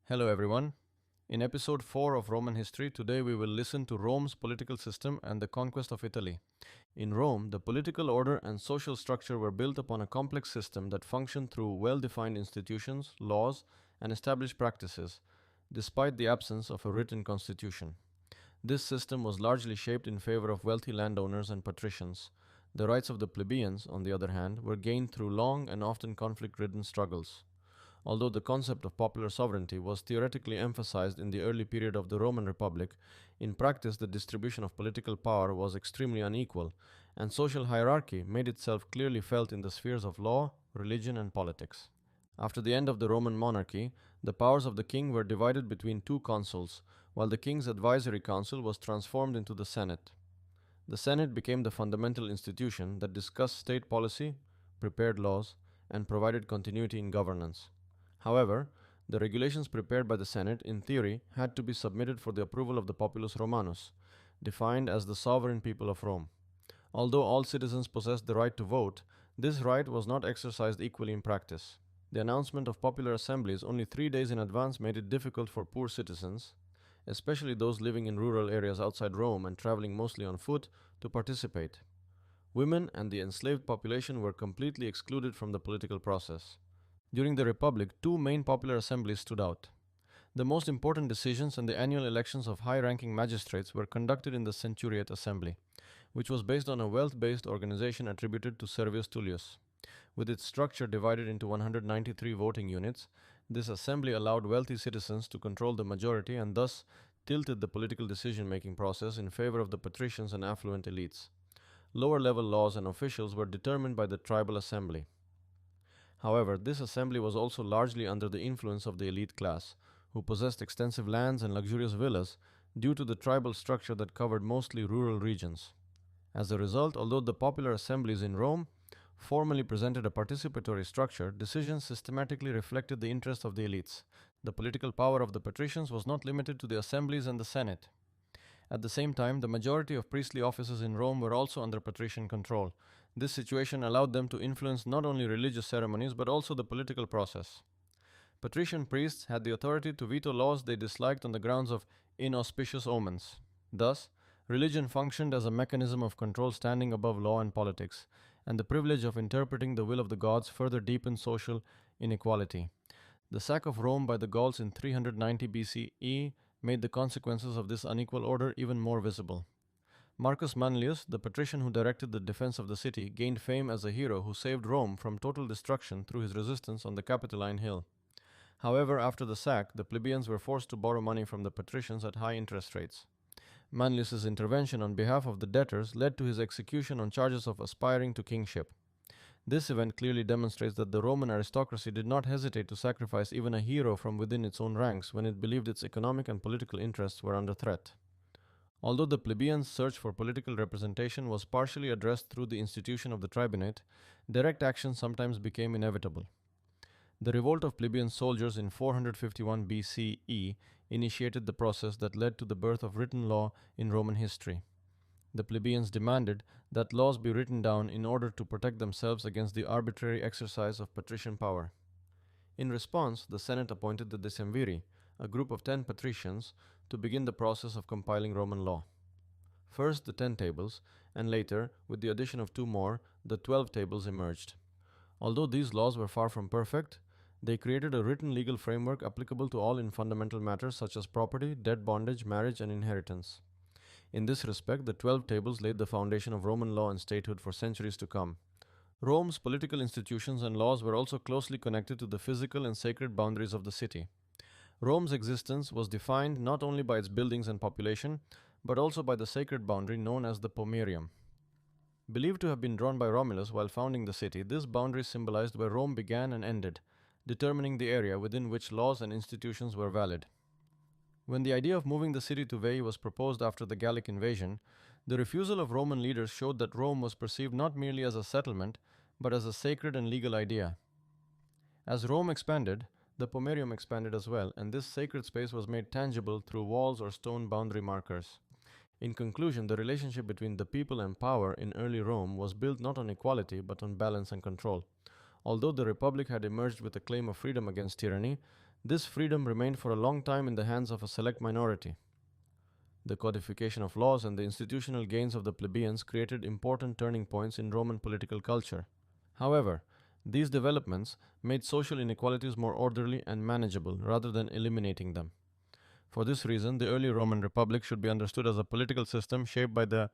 Hello, everyone. In episode 4 of Roman history, today we will listen to Rome's political system and the conquest of Italy. In Rome, the political order and social structure were built upon a complex system that functioned through well defined institutions, laws, and established practices, despite the absence of a written constitution. This system was largely shaped in favor of wealthy landowners and patricians. The rights of the plebeians, on the other hand, were gained through long and often conflict ridden struggles. Although the concept of popular sovereignty was theoretically emphasized in the early period of the Roman Republic, in practice the distribution of political power was extremely unequal, and social hierarchy made itself clearly felt in the spheres of law, religion, and politics. After the end of the Roman monarchy, the powers of the king were divided between two consuls, while the king's advisory council was transformed into the Senate. The Senate became the fundamental institution that discussed state policy, prepared laws, and provided continuity in governance. However, the regulations prepared by the Senate, in theory, had to be submitted for the approval of the populus Romanus, defined as the sovereign people of Rome. Although all citizens possessed the right to vote, this right was not exercised equally in practice. The announcement of popular assemblies only 3 days in advance made it difficult for poor citizens, especially those living in rural areas outside Rome and traveling mostly on foot, to participate. Women and the enslaved population were completely excluded from the political process. During the Republic, two main popular assemblies stood out. The most important decisions and the annual elections of high ranking magistrates were conducted in the Centuriate Assembly, which was based on a wealth based organization attributed to Servius Tullius. With its structure divided into 193 voting units, this assembly allowed wealthy citizens to control the majority and thus tilted the political decision making process in favor of the patricians and affluent elites. Lower level laws and officials were determined by the tribal assembly. However, this assembly was also largely under the influence of the elite class, who possessed extensive lands and luxurious villas due to the tribal structure that covered mostly rural regions. As a result, although the popular assemblies in Rome formally presented a participatory structure, decisions systematically reflected the interests of the elites. The political power of the patricians was not limited to the assemblies and the Senate. At the same time, the majority of priestly offices in Rome were also under patrician control. This situation allowed them to influence not only religious ceremonies but also the political process. Patrician priests had the authority to veto laws they disliked on the grounds of inauspicious omens. Thus, religion functioned as a mechanism of control standing above law and politics, and the privilege of interpreting the will of the gods further deepened social inequality. The sack of Rome by the Gauls in 390 BCE made the consequences of this unequal order even more visible. Marcus Manlius, the patrician who directed the defense of the city, gained fame as a hero who saved Rome from total destruction through his resistance on the Capitoline Hill. However, after the sack, the plebeians were forced to borrow money from the patricians at high interest rates. Manlius's intervention on behalf of the debtors led to his execution on charges of aspiring to kingship. This event clearly demonstrates that the Roman aristocracy did not hesitate to sacrifice even a hero from within its own ranks when it believed its economic and political interests were under threat. Although the plebeians' search for political representation was partially addressed through the institution of the tribunate, direct action sometimes became inevitable. The revolt of plebeian soldiers in 451 BCE initiated the process that led to the birth of written law in Roman history. The plebeians demanded that laws be written down in order to protect themselves against the arbitrary exercise of patrician power. In response, the Senate appointed the decemviri, a group of 10 patricians, to begin the process of compiling Roman law. First, the 10 tables, and later, with the addition of 2 more, the 12 tables emerged. Although these laws were far from perfect, they created a written legal framework applicable to all in fundamental matters such as property, debt bondage, marriage, and inheritance. In this respect, the 12 tables laid the foundation of Roman law and statehood for centuries to come. Rome's political institutions and laws were also closely connected to the physical and sacred boundaries of the city. Rome's existence was defined not only by its buildings and population, but also by the sacred boundary known as the pomerium. Believed to have been drawn by Romulus while founding the city, this boundary symbolized where Rome began and ended, determining the area within which laws and institutions were valid. When the idea of moving the city to Veii was proposed after the Gallic invasion, the refusal of Roman leaders showed that Rome was perceived not merely as a settlement, but as a sacred and legal idea. As Rome expanded, the pomerium expanded as well, and this sacred space was made tangible through walls or stone boundary markers. In conclusion, the relationship between the people and power in early Rome was built not on equality but on balance and control. Although the Republic had emerged with a claim of freedom against tyranny, This freedom remained for a long time in the hands of a select minority. The codification of laws and the institutional gains of the plebeians created important turning points in Roman political culture. However, these developments made social inequalities more orderly and manageable rather than eliminating them. For this reason, the early Roman Republic should be understood as a political system shaped by the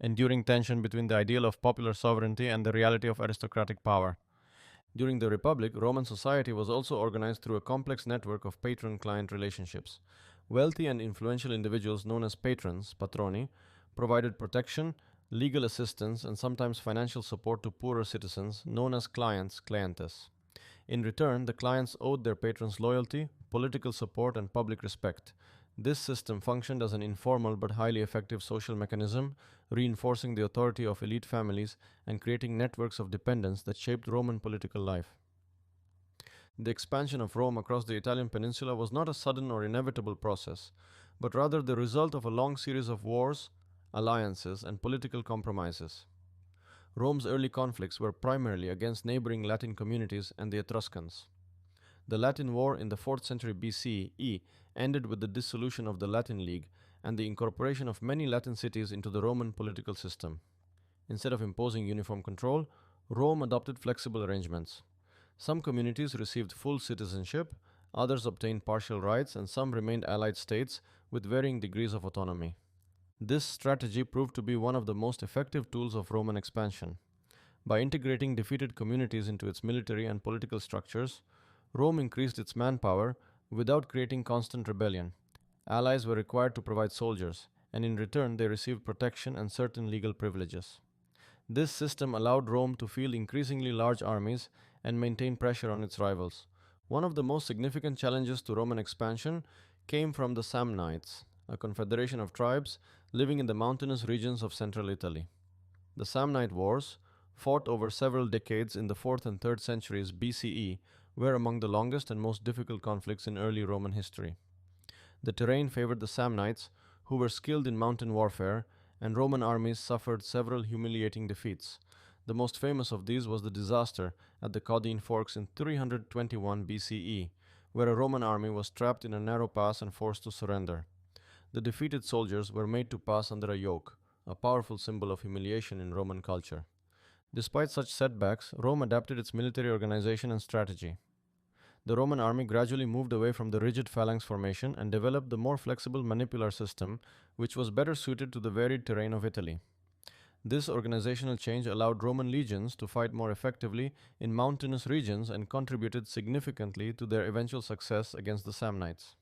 enduring tension between the ideal of popular sovereignty and the reality of aristocratic power. During the Republic, Roman society was also organized through a complex network of patron client relationships. Wealthy and influential individuals known as patrons, patroni, provided protection, legal assistance, and sometimes financial support to poorer citizens, known as clients, clientes. In return, the clients owed their patrons loyalty, political support, and public respect. This system functioned as an informal but highly effective social mechanism, reinforcing the authority of elite families and creating networks of dependence that shaped Roman political life. The expansion of Rome across the Italian peninsula was not a sudden or inevitable process, but rather the result of a long series of wars, alliances, and political compromises. Rome's early conflicts were primarily against neighboring Latin communities and the Etruscans. The Latin War in the 4th century BCE ended with the dissolution of the Latin League and the incorporation of many Latin cities into the Roman political system. Instead of imposing uniform control, Rome adopted flexible arrangements. Some communities received full citizenship, others obtained partial rights, and some remained allied states with varying degrees of autonomy. This strategy proved to be one of the most effective tools of Roman expansion. By integrating defeated communities into its military and political structures, Rome increased its manpower without creating constant rebellion. Allies were required to provide soldiers, and in return they received protection and certain legal privileges. This system allowed Rome to field increasingly large armies and maintain pressure on its rivals. One of the most significant challenges to Roman expansion came from the Samnites, a confederation of tribes living in the mountainous regions of central Italy. The Samnite Wars, fought over several decades in the 4th and 3rd centuries BCE, were among the longest and most difficult conflicts in early Roman history. The terrain favored the Samnites, who were skilled in mountain warfare, and Roman armies suffered several humiliating defeats. The most famous of these was the disaster at the Caudine Forks in 321 BCE, where a Roman army was trapped in a narrow pass and forced to surrender. The defeated soldiers were made to pass under a yoke, a powerful symbol of humiliation in Roman culture. Despite such setbacks, Rome adapted its military organization and strategy. The Roman army gradually moved away from the rigid phalanx formation and developed the more flexible manipular system, which was better suited to the varied terrain of Italy. This organizational change allowed Roman legions to fight more effectively in mountainous regions and contributed significantly to their eventual success against the Samnites.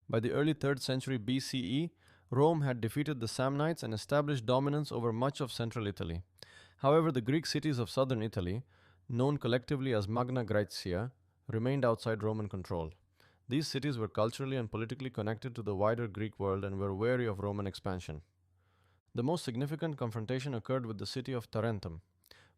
By the early 3rd century BCE, Rome had defeated the Samnites and established dominance over much of central Italy. However, the Greek cities of southern Italy, known collectively as Magna Graecia, remained outside Roman control. These cities were culturally and politically connected to the wider Greek world and were wary of Roman expansion. The most significant confrontation occurred with the city of Tarentum.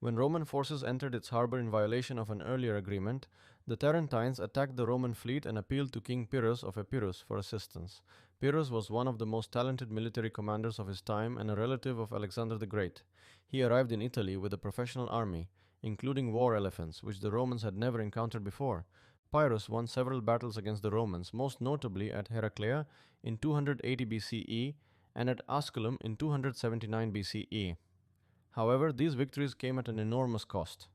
When Roman forces entered its harbor in violation of an earlier agreement, the Tarentines attacked the Roman fleet and appealed to King Pyrrhus of Epirus for assistance. Pyrrhus was one of the most talented military commanders of his time and a relative of Alexander the Great. He arrived in Italy with a professional army, including war elephants, which the Romans had never encountered before. Pyrrhus won several battles against the Romans, most notably at Heraclea in 280 BCE and at Asculum in 279 BCE. However, these victories came at an enormous cost.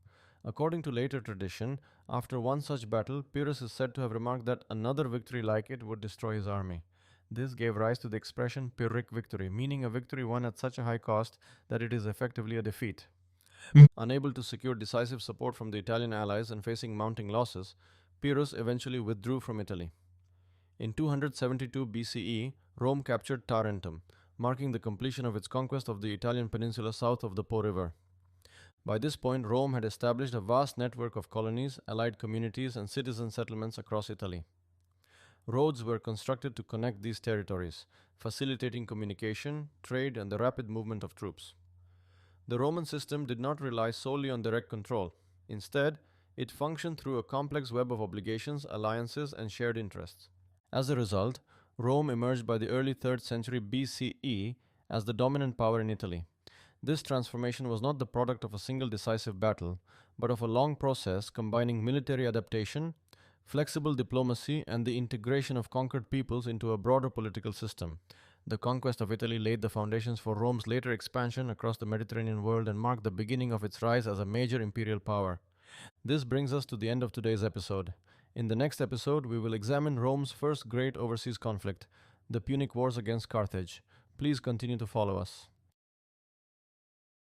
According to later tradition, after one such battle, Pyrrhus is said to have remarked that another victory like it would destroy his army. This gave rise to the expression Pyrrhic victory, meaning a victory won at such a high cost that it is effectively a defeat. Unable to secure decisive support from the Italian allies and facing mounting losses, Pyrrhus eventually withdrew from Italy. In 272 BCE, Rome captured Tarentum, marking the completion of its conquest of the Italian peninsula south of the Po River. By this point, Rome had established a vast network of colonies, allied communities, and citizen settlements across Italy. Roads were constructed to connect these territories, facilitating communication, trade, and the rapid movement of troops. The Roman system did not rely solely on direct control. Instead, it functioned through a complex web of obligations, alliances, and shared interests. As a result, Rome emerged by the early 3rd century BCE as the dominant power in Italy. This transformation was not the product of a single decisive battle, but of a long process combining military adaptation, flexible diplomacy, and the integration of conquered peoples into a broader political system. The conquest of Italy laid the foundations for Rome's later expansion across the Mediterranean world and marked the beginning of its rise as a major imperial power. This brings us to the end of today's episode. In the next episode, we will examine Rome's first great overseas conflict, the Punic Wars against Carthage. Please continue to follow us.